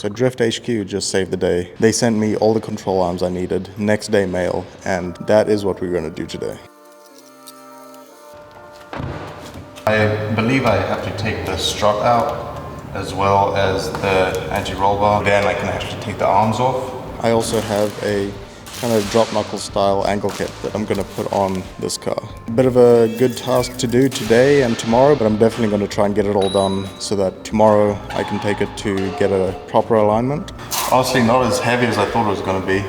So Drift HQ just saved the day. They sent me all the control arms I needed, next day mail, and that is what we're going to do today. I believe I have to take the strut out as well as the anti-roll bar. Then I can actually take the arms off. I also have a kind of drop knuckle style angle kit that I'm going to put on this car. A bit of a good task to do today and tomorrow, but I'm definitely going to try and get it all done so that tomorrow I can take it to get a proper alignment. Honestly, not as heavy as I thought it was going to be.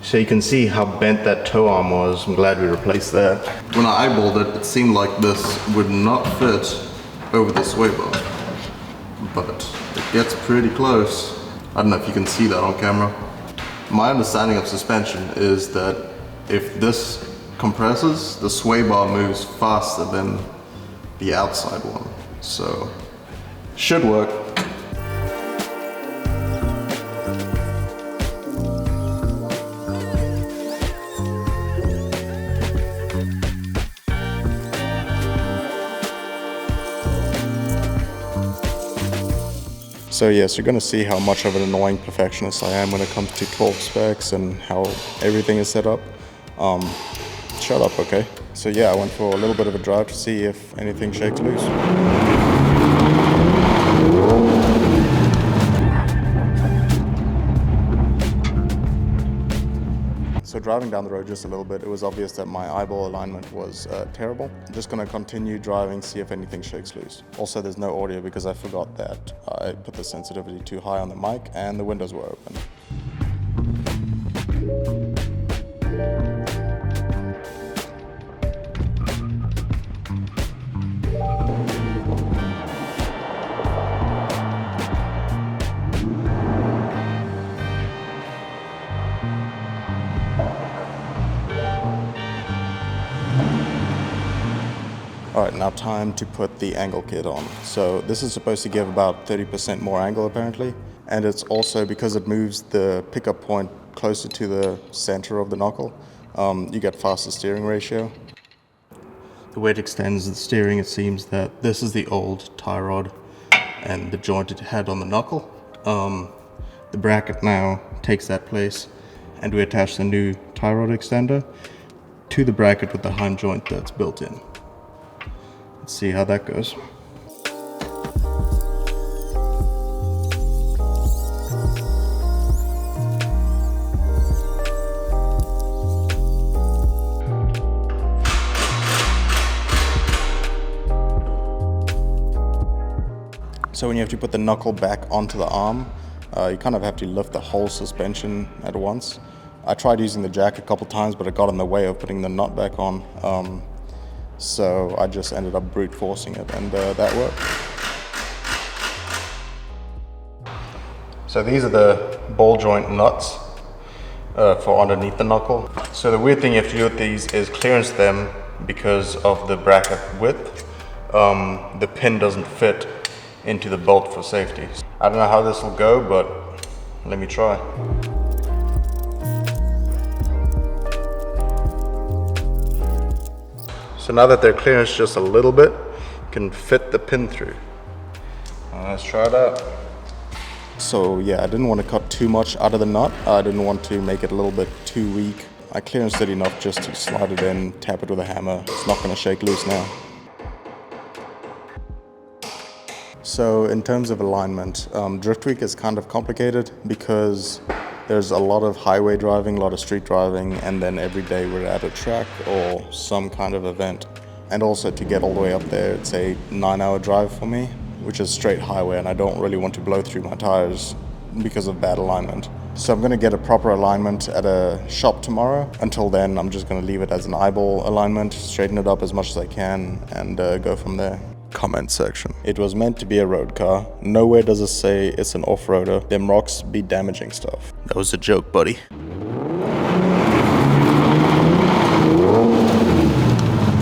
So you can see how bent that toe arm was. I'm glad we replaced that. When I eyeballed it, it seemed like this would not fit over the sway bar, but it gets pretty close. I don't know if you can see that on camera. My understanding of suspension is that if this compresses, the sway bar moves faster than the outside one. So, should work. So yes, you're going to see how much of an annoying perfectionist I am when it comes to torque specs and how everything is set up. Shut up, okay? So yeah, I went for a little bit of a drive to see if anything shakes loose. So driving down the road just a little bit, it was obvious that my eyeball alignment was terrible. I'm just going to continue driving, see if anything shakes loose. Also, there's no audio because I forgot that I put the sensitivity too high on the mic and the windows were open. Alright, now time to put the angle kit on. So this is supposed to give about 30% more angle apparently, and it's also because it moves the pickup point closer to the center of the knuckle, you get faster steering ratio. The way it extends the steering, it seems that this is the old tie rod and the joint it had on the knuckle. The bracket now takes that place, and we attach the new tie rod extender to the bracket with the hind joint that's built in. Let's see how that goes. So when you have to put the knuckle back onto the arm, you kind of have to lift the whole suspension at once. I tried using the jack a couple times, but it got in the way of putting the nut back on. So I just ended up brute forcing it, and that worked. So these are the ball joint nuts for underneath the knuckle. So the weird thing you have to do with these is clearance them because of the bracket width. The pin doesn't fit into the bolt for safety. I don't know how this will go, but let me try. So now that they're clearanced just a little bit, you can fit the pin through. Let's try it out. So yeah, I didn't want to cut too much out of the nut. I didn't want to make it a little bit too weak. I clearanced it enough just to slide it in, tap it with a hammer. It's not going to shake loose now. So in terms of alignment, DriftWeek is kind of complicated because there's a lot of highway driving, a lot of street driving, and then every day we're at a track or some kind of event. And also to get all the way up there, it's a 9-hour drive for me, which is straight highway, and I don't really want to blow through my tires because of bad alignment. So I'm going to get a proper alignment at a shop tomorrow. Until then, I'm just going to leave it as an eyeball alignment, straighten it up as much as I can, and go from there. Comment section. It was meant to be a road car. Nowhere does it say it's an off-roader. Them rocks be damaging stuff. That was a joke, buddy.